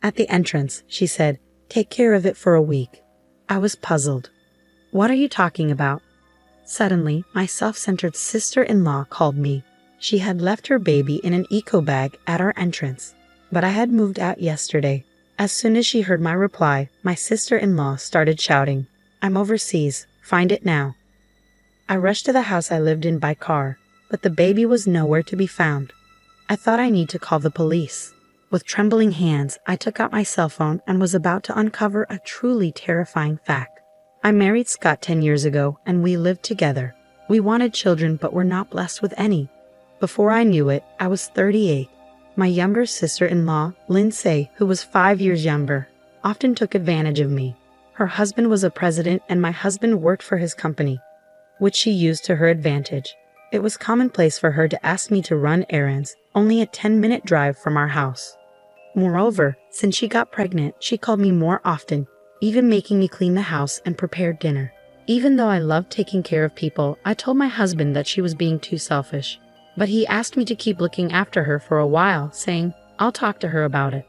At the entrance, she said, "Take care of it for a week." I was puzzled. "What are you talking about?" Suddenly, my self-centered sister-in-law called me. She had left her baby in an eco bag at our entrance, but I had moved out yesterday. As soon as she heard my reply, my sister-in-law started shouting, "I'm overseas, find it now." I rushed to the house I lived in by car, but the baby was nowhere to be found. I thought I need to call the police. With trembling hands, I took out my cell phone and was about to uncover a truly terrifying fact. I married Scott 10 years ago, and we lived together. We wanted children but were not blessed with any. Before I knew it, I was 38. My younger sister-in-law, Lindsay, who was 5 years younger, often took advantage of me. Her husband was a president and my husband worked for his company, which she used to her advantage. It was commonplace for her to ask me to run errands, only a 10-minute drive from our house. Moreover, since she got pregnant, she called me more often, even making me clean the house and prepare dinner. Even though I loved taking care of people, I told my husband that she was being too selfish. But he asked me to keep looking after her for a while, saying, "I'll talk to her about it."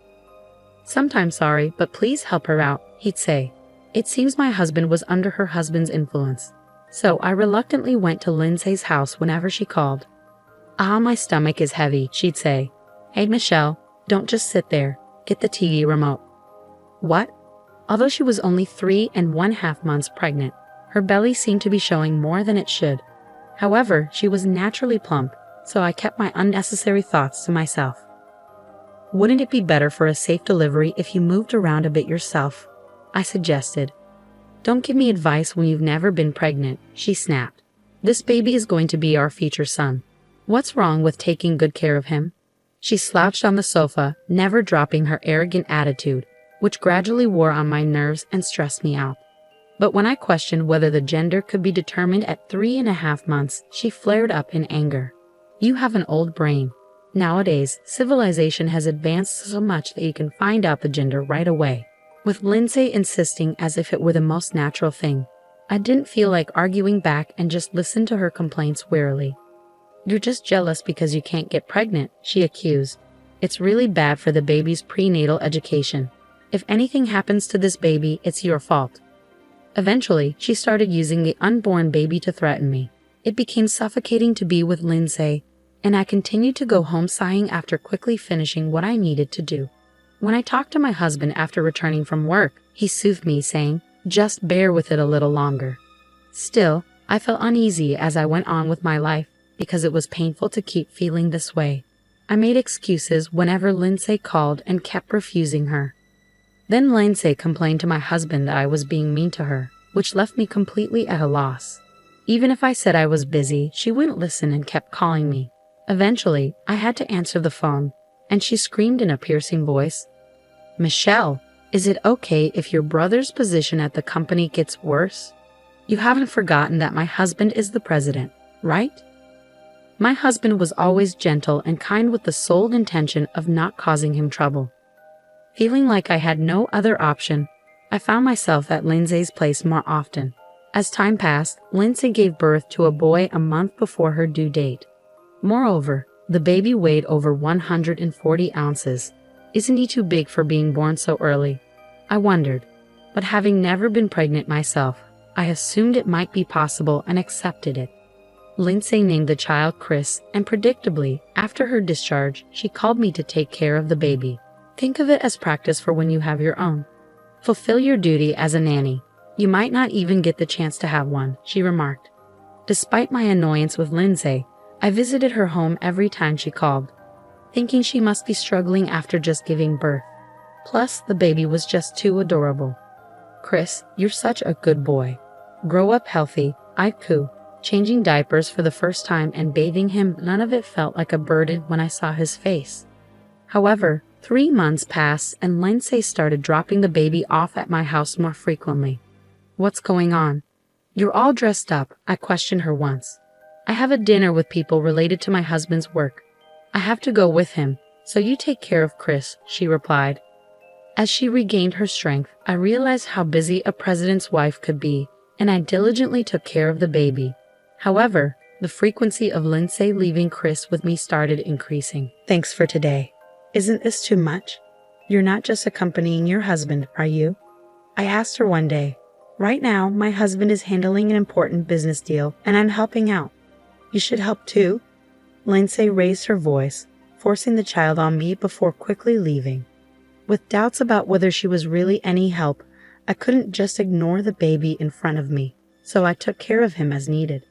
"Sometimes sorry, but please help her out," he'd say. It seems my husband was under her husband's influence. So I reluctantly went to Lindsay's house whenever she called. "Ah, my stomach is heavy," she'd say. "Hey, Michelle, don't just sit there. Get the TV remote." What? Although she was only 3.5 months pregnant, her belly seemed to be showing more than it should. However, she was naturally plump, so I kept my unnecessary thoughts to myself. "Wouldn't it be better for a safe delivery if you moved around a bit yourself?" I suggested. "Don't give me advice when you've never been pregnant," she snapped. "This baby is going to be our future son. What's wrong with taking good care of him?" She slouched on the sofa, never dropping her arrogant attitude, which gradually wore on my nerves and stressed me out. But when I questioned whether the gender could be determined at 3.5 months, she flared up in anger. "You have an old brain. Nowadays, civilization has advanced so much that you can find out the gender right away," with Lindsay insisting as if it were the most natural thing. I didn't feel like arguing back and just listened to her complaints wearily. "You're just jealous because you can't get pregnant," she accused. "It's really bad for the baby's prenatal education. If anything happens to this baby, it's your fault." Eventually, she started using the unborn baby to threaten me. It became suffocating to be with Lindsay, and I continued to go home sighing after quickly finishing what I needed to do. When I talked to my husband after returning from work, he soothed me, saying, "Just bear with it a little longer." Still, I felt uneasy as I went on with my life, because it was painful to keep feeling this way. I made excuses whenever Lindsay called and kept refusing her. Then Lindsay complained to my husband that I was being mean to her, which left me completely at a loss. Even if I said I was busy, she wouldn't listen and kept calling me. Eventually, I had to answer the phone, and she screamed in a piercing voice, "Michelle, is it okay if your brother's position at the company gets worse? You haven't forgotten that my husband is the president, right?" My husband was always gentle and kind with the sole intention of not causing him trouble. Feeling like I had no other option, I found myself at Lindsay's place more often. As time passed, Lindsay gave birth to a boy a month before her due date. Moreover, the baby weighed over 140 ounces. Isn't he too big for being born so early? I wondered, but having never been pregnant myself, I assumed it might be possible and accepted it. Lindsay named the child Chris, and predictably, after her discharge, she called me to take care of the baby. Think of it as practice for when you have your own. Fulfill your duty as a nanny. You might not even get the chance to have one, she remarked. Despite my annoyance with Lindsay, I visited her home every time she called, thinking she must be struggling after just giving birth. Plus, the baby was just too adorable. "Chris, you're such a good boy. Grow up healthy," I'd coo. Changing diapers for the first time and bathing him, none of it felt like a burden when I saw his face. However, 3 months passed and Lindsay started dropping the baby off at my house more frequently. "What's going on? You're all dressed up," I questioned her once. "I have a dinner with people related to my husband's work. I have to go with him, so you take care of Chris," she replied. As she regained her strength, I realized how busy a president's wife could be, and I diligently took care of the baby. However, the frequency of Lindsay leaving Chris with me started increasing. "Thanks for today. Isn't this too much?" You're not just accompanying your husband, are you? I asked her one day. Right now, my husband is handling an important business deal, and I'm helping out. You should help too. Lindsay raised her voice, forcing the child on me before quickly leaving. With doubts about whether she was really any help, I couldn't just ignore the baby in front of me, so I took care of him as needed.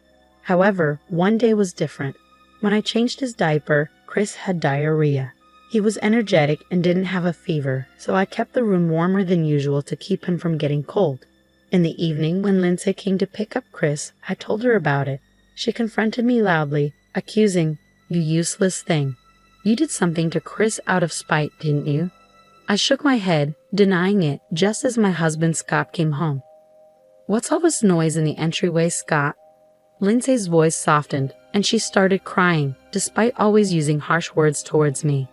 However, one day was different. When I changed his diaper, Chris had diarrhea. He was energetic and didn't have a fever, so I kept the room warmer than usual to keep him from getting cold. In the evening, when Lindsay came to pick up Chris, I told her about it. She confronted me loudly, accusing, "You useless thing. You did something to Chris out of spite, didn't you?" I shook my head, denying it, just as my husband Scott came home. "What's all this noise in the entryway, Scott?" Lindsay's voice softened, and she started crying, despite always using harsh words towards me.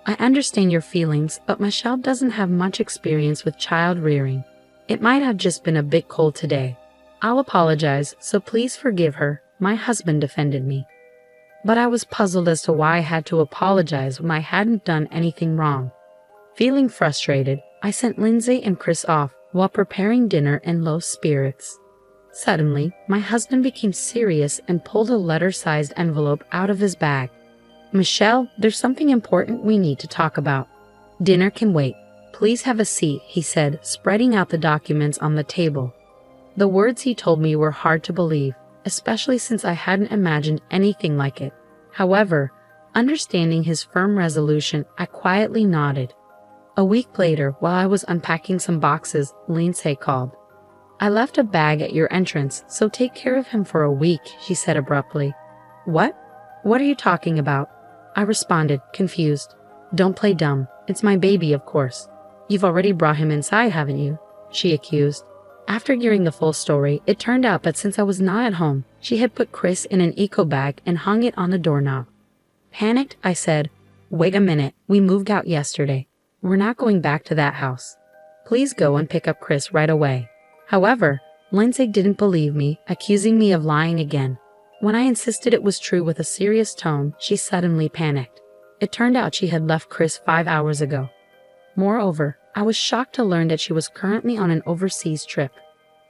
"I understand your feelings, but Michelle doesn't have much experience with child rearing. It might have just been a bit cold today. I'll apologize, so please forgive her," my husband defended me. But I was puzzled as to why I had to apologize when I hadn't done anything wrong. Feeling frustrated, I sent Lindsay and Chris off while preparing dinner in low spirits. Suddenly, my husband became serious and pulled a letter-sized envelope out of his bag. "Michelle, there's something important we need to talk about." "Dinner can wait. Please have a seat," he said, spreading out the documents on the table. The words he told me were hard to believe, especially since I hadn't imagined anything like it. However, understanding his firm resolution, I quietly nodded. A week later, while I was unpacking some boxes, Lindsay called. "I left a bag at your entrance, so take care of him for a week," she said abruptly. "What? What are you talking about?" I responded, confused. "Don't play dumb. It's my baby, of course." "You've already brought him inside, haven't you?" she accused. After hearing the full story, it turned out that since I was not at home, she had put Chris in an eco bag and hung it on the doorknob. Panicked, I said, "Wait a minute, we moved out yesterday. We're not going back to that house. Please go and pick up Chris right away." However, Lindsay didn't believe me, accusing me of lying again. When I insisted it was true with a serious tone, she suddenly panicked. It turned out she had left Chris 5 hours ago. Moreover, I was shocked to learn that she was currently on an overseas trip.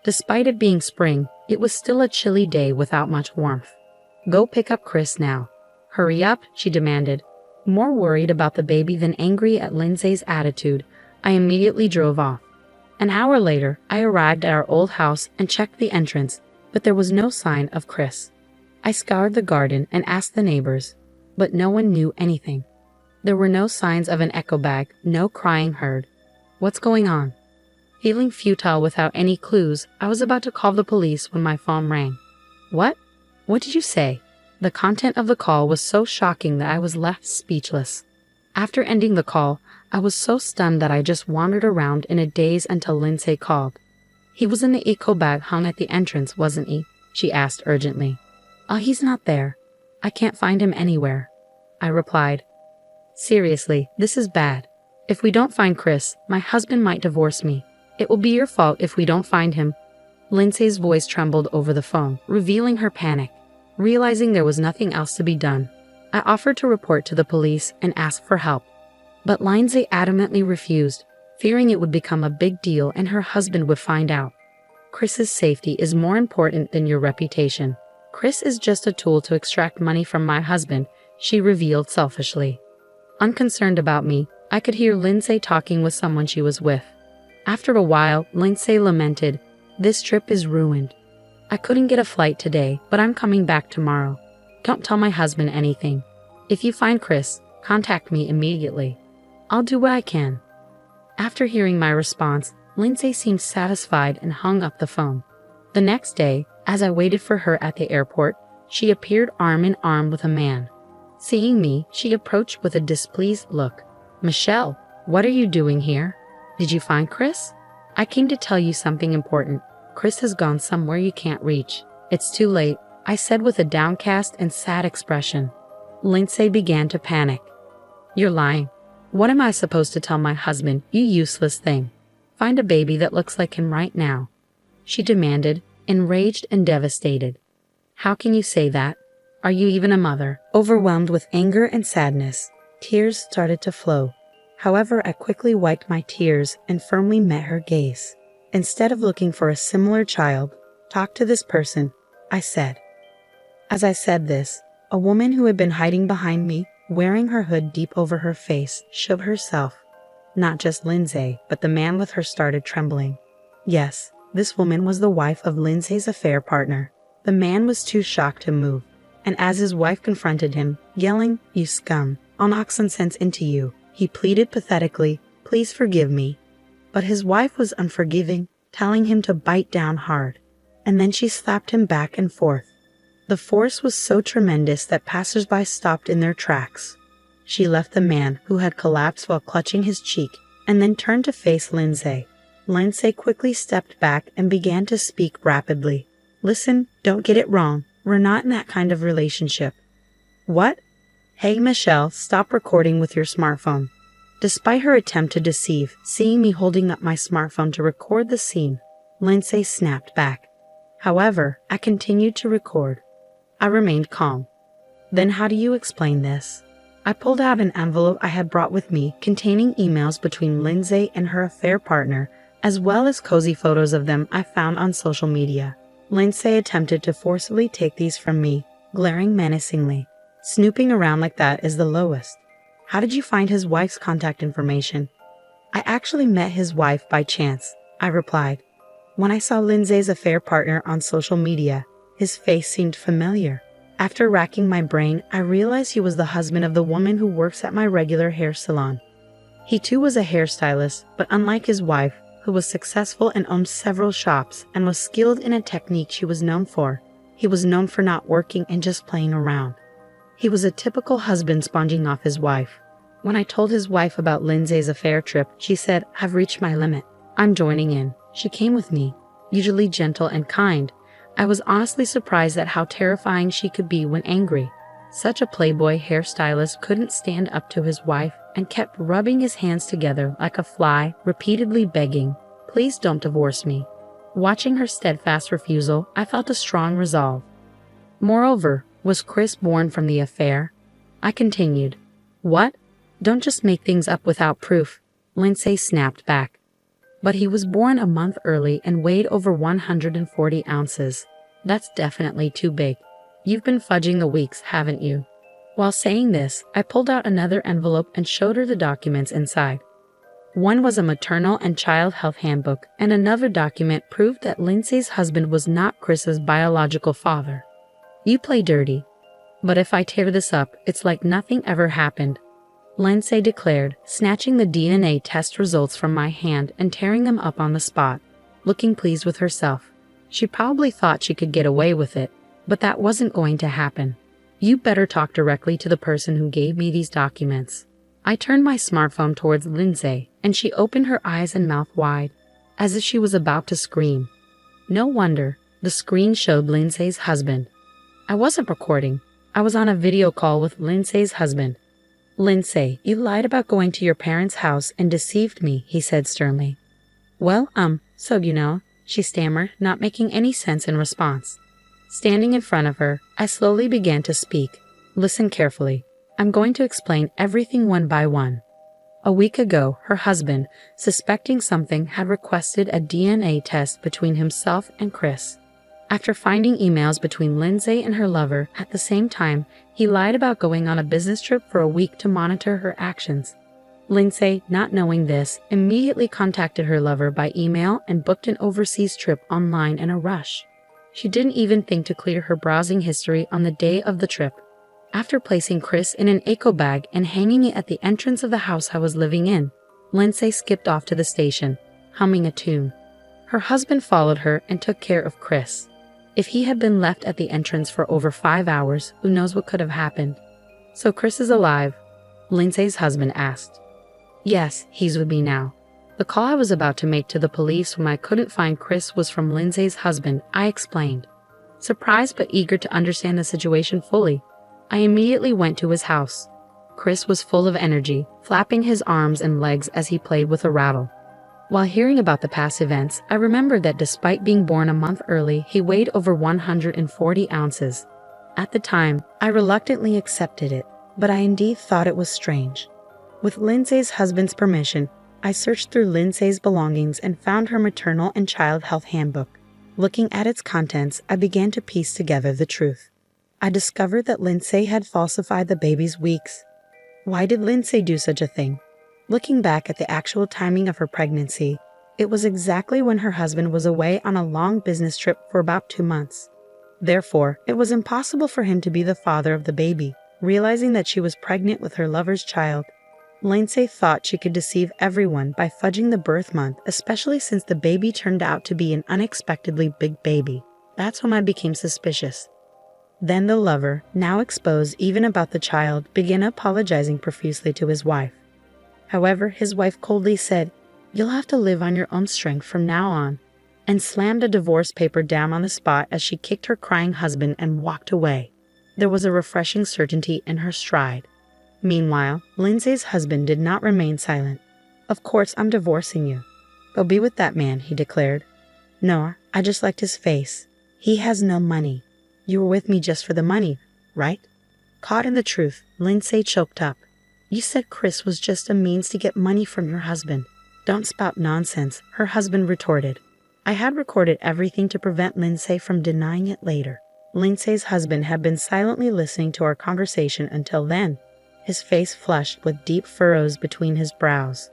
Despite it being spring, it was still a chilly day without much warmth. "Go pick up Chris now. Hurry up," she demanded. More worried about the baby than angry at Lindsay's attitude, I immediately drove off. An hour later, I arrived at our old house and checked the entrance, but there was no sign of Chris. I scoured the garden and asked the neighbors, but no one knew anything. There were no signs of an echo bag, no crying heard. What's going on? Feeling futile without any clues, I was about to call the police when my phone rang. "What? What did you say?" The content of the call was so shocking that I was left speechless. After ending the call, I was so stunned that I just wandered around in a daze until Lindsay called. "He was in the eco bag hung at the entrance, wasn't he?" she asked urgently. "Oh, he's not there. I can't find him anywhere," I replied. "Seriously, this is bad. If we don't find Chris, my husband might divorce me. It will be your fault if we don't find him." Lindsay's voice trembled over the phone, revealing her panic. Realizing there was nothing else to be done, I offered to report to the police and ask for help. But Lindsay adamantly refused, fearing it would become a big deal and her husband would find out. "Chris's safety is more important than your reputation. Chris is just a tool to extract money from my husband," she revealed selfishly. Unconcerned about me, I could hear Lindsay talking with someone she was with. After a while, Lindsay lamented, "This trip is ruined. I couldn't get a flight today, but I'm coming back tomorrow. Don't tell my husband anything. If you find Chris, contact me immediately. I'll do what I can." After hearing my response, Lindsay seemed satisfied and hung up the phone. The next day, as I waited for her at the airport, she appeared arm in arm with a man. Seeing me, she approached with a displeased look. "Michelle, what are you doing here? Did you find Chris? I came to tell you something important. Chris has gone somewhere you can't reach. It's too late," I said with a downcast and sad expression. Lindsay began to panic. "You're lying. What am I supposed to tell my husband, you useless thing? Find a baby that looks like him right now," she demanded, enraged and devastated. "How can you say that? Are you even a mother?" Overwhelmed with anger and sadness, tears started to flow. However, I quickly wiped my tears and firmly met her gaze. Instead of looking for a similar child, talk to this person, I said. As I said this, a woman who had been hiding behind me, wearing her hood deep over her face, shook herself. Not just Lindsay, but the man with her started trembling. Yes, this woman was the wife of Lindsay's affair partner. The man was too shocked to move, and as his wife confronted him, yelling, "You scum, I'll knock some sense into you," he pleaded pathetically, "Please forgive me." But his wife was unforgiving, telling him to bite down hard. And then she slapped him back and forth. The force was so tremendous that passers-by stopped in their tracks. She left the man, who had collapsed while clutching his cheek, and then turned to face Lindsay. Lindsay quickly stepped back and began to speak rapidly. "Listen, don't get it wrong. We're not in that kind of relationship." "What?" "Hey, Michelle, stop recording with your smartphone." Despite her attempt to deceive, seeing me holding up my smartphone to record the scene, Lindsay snapped back. However, I continued to record. I remained calm. "Then how do you explain this?" I pulled out an envelope I had brought with me containing emails between Lindsay and her affair partner, as well as cozy photos of them I found on social media. Lindsay attempted to forcibly take these from me, glaring menacingly. "Snooping around like that is the lowest. How did you find his wife's contact information?" "I actually met his wife by chance," I replied. "When I saw Lindsay's affair partner on social media, his face seemed familiar. After racking my brain, I realized he was the husband of the woman who works at my regular hair salon. He too was a hairstylist, but unlike his wife, who was successful and owned several shops and was skilled in a technique she was known for, he was known for not working and just playing around. He was a typical husband sponging off his wife. When I told his wife about Lindsay's affair trip, she said, "I've reached my limit. I'm joining in." She came with me, usually gentle and kind. I was honestly surprised at how terrifying she could be when angry. Such a playboy hairstylist couldn't stand up to his wife and kept rubbing his hands together like a fly, repeatedly begging, "Please don't divorce me." Watching her steadfast refusal, I felt a strong resolve. Moreover, was Chris born from the affair? I continued. "What? Don't just make things up without proof," Lindsay snapped back. "But he was born a month early and weighed over 140 ounces. That's definitely too big. You've been fudging the weeks, haven't you?" While saying this, I pulled out another envelope and showed her the documents inside. One was a maternal and child health handbook, and another document proved that Lindsay's husband was not Chris's biological father. "You play dirty. But if I tear this up, it's like nothing ever happened," Lindsay declared, snatching the DNA test results from my hand and tearing them up on the spot, looking pleased with herself. She probably thought she could get away with it, but that wasn't going to happen. "You better talk directly to the person who gave me these documents." I turned my smartphone towards Lindsay, and she opened her eyes and mouth wide, as if she was about to scream. No wonder, the screen showed Lindsay's husband. I wasn't recording. I was on a video call with Lindsay's husband. "Lindsay, you lied about going to your parents' house and deceived me," he said sternly. "Well, so you know," she stammered, not making any sense in response. Standing in front of her, I slowly began to speak. "Listen carefully. I'm going to explain everything one by one." A week ago, her husband, suspecting something, had requested a DNA test between himself and Chris. After finding emails between Lindsay and her lover at the same time, he lied about going on a business trip for a week to monitor her actions. Lindsay, not knowing this, immediately contacted her lover by email and booked an overseas trip online in a rush. She didn't even think to clear her browsing history on the day of the trip. After placing Chris in an eco bag and hanging it at the entrance of the house I was living in, Lindsay skipped off to the station, humming a tune. Her husband followed her and took care of Chris. If he had been left at the entrance for over 5 hours, who knows what could have happened. "So Chris is alive?" Lindsay's husband asked. "Yes, he's with me now." The call I was about to make to the police when I couldn't find Chris was from Lindsay's husband, I explained. Surprised but eager to understand the situation fully, I immediately went to his house. Chris was full of energy, flapping his arms and legs as he played with a rattle. While hearing about the past events, I remembered that despite being born a month early, he weighed over 140 ounces. At the time, I reluctantly accepted it, but I indeed thought it was strange. With Lindsay's husband's permission, I searched through Lindsay's belongings and found her maternal and child health handbook. Looking at its contents, I began to piece together the truth. I discovered that Lindsay had falsified the baby's weeks. Why did Lindsay do such a thing? Looking back at the actual timing of her pregnancy, it was exactly when her husband was away on a long business trip for about 2 months. Therefore, it was impossible for him to be the father of the baby. Realizing that she was pregnant with her lover's child, Lindsay thought she could deceive everyone by fudging the birth month, especially since the baby turned out to be an unexpectedly big baby. That's when I became suspicious. Then the lover, now exposed even about the child, began apologizing profusely to his wife. However, his wife coldly said, "You'll have to live on your own strength from now on," and slammed a divorce paper down on the spot as she kicked her crying husband and walked away. There was a refreshing certainty in her stride. Meanwhile, Lindsay's husband did not remain silent. "Of course, I'm divorcing you. Go be with that man," he declared. "No, I just liked his face. He has no money. You were with me just for the money, right?" Caught in the truth, Lindsay choked up. "You said Chris was just a means to get money from your husband. Don't spout nonsense," her husband retorted. I had recorded everything to prevent Lindsay from denying it later. Lindsay's husband had been silently listening to our conversation until then, his face flushed with deep furrows between his brows.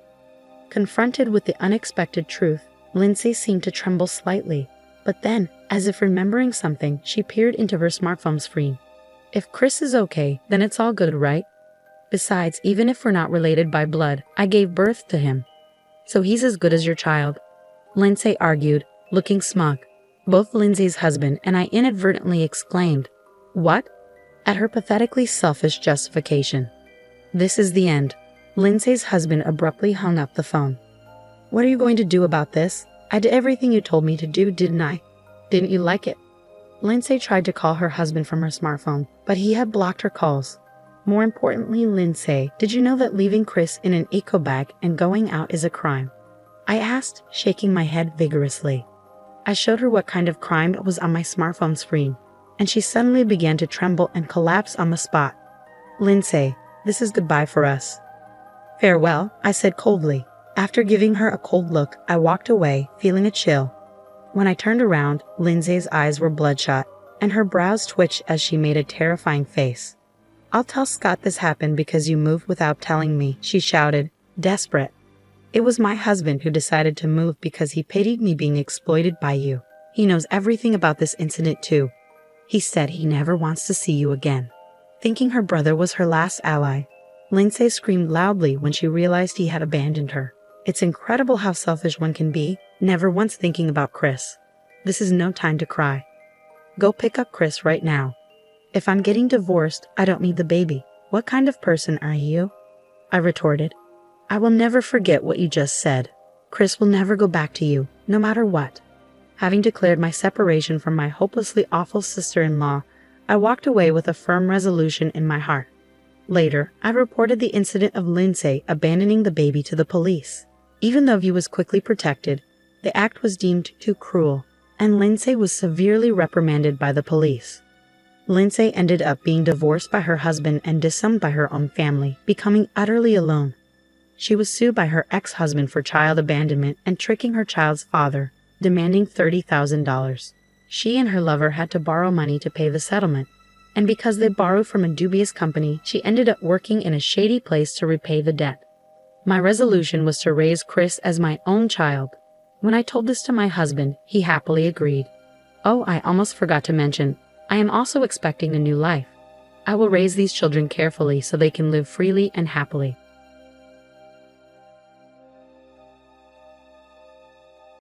Confronted with the unexpected truth, Lindsay seemed to tremble slightly, but then, as if remembering something, she peered into her smartphone screen. "If Chris is okay, then it's all good, right? Besides, even if we're not related by blood, I gave birth to him. So he's as good as your child," Lindsay argued, looking smug. Both Lindsay's husband and I inadvertently exclaimed, "What?" at her pathetically selfish justification. "This is the end." Lindsay's husband abruptly hung up the phone. "What are you going to do about this? I did everything you told me to do, didn't I? Didn't you like it?" Lindsay tried to call her husband from her smartphone, but he had blocked her calls. More importantly, Lindsay, did you know that leaving Chris in an eco bag and going out is a crime? I asked, shaking my head vigorously. I showed her what kind of crime was on my smartphone screen, and she suddenly began to tremble and collapse on the spot. "Lindsay, this is goodbye for us." "Farewell," I said coldly. After giving her a cold look, I walked away, feeling a chill. When I turned around, Lindsay's eyes were bloodshot, and her brows twitched as she made a terrifying face. "I'll tell Scott this happened because you moved without telling me," she shouted, desperate. "It was my husband who decided to move because he pitied me being exploited by you. He knows everything about this incident too. He said he never wants to see you again." Thinking her brother was her last ally, Lindsay screamed loudly when she realized he had abandoned her. It's incredible how selfish one can be, never once thinking about Chris. This is no time to cry. Go pick up Chris right now. If I'm getting divorced, I don't need the baby. What kind of person are you? I retorted. I will never forget what you just said. Chris will never go back to you, no matter what. Having declared my separation from my hopelessly awful sister-in-law, I walked away with a firm resolution in my heart. Later, I reported the incident of Lindsay abandoning the baby to the police. Even though he was quickly protected, the act was deemed too cruel, and Lindsay was severely reprimanded by the police. Lindsay ended up being divorced by her husband and disowned by her own family, becoming utterly alone. She was sued by her ex-husband for child abandonment and tricking her child's father, demanding $30,000. She and her lover had to borrow money to pay the settlement, and because they borrowed from a dubious company, she ended up working in a shady place to repay the debt. My resolution was to raise Chris as my own child. When I told this to my husband, he happily agreed. Oh, I almost forgot to mention, I am also expecting a new life. I will raise these children carefully so they can live freely and happily.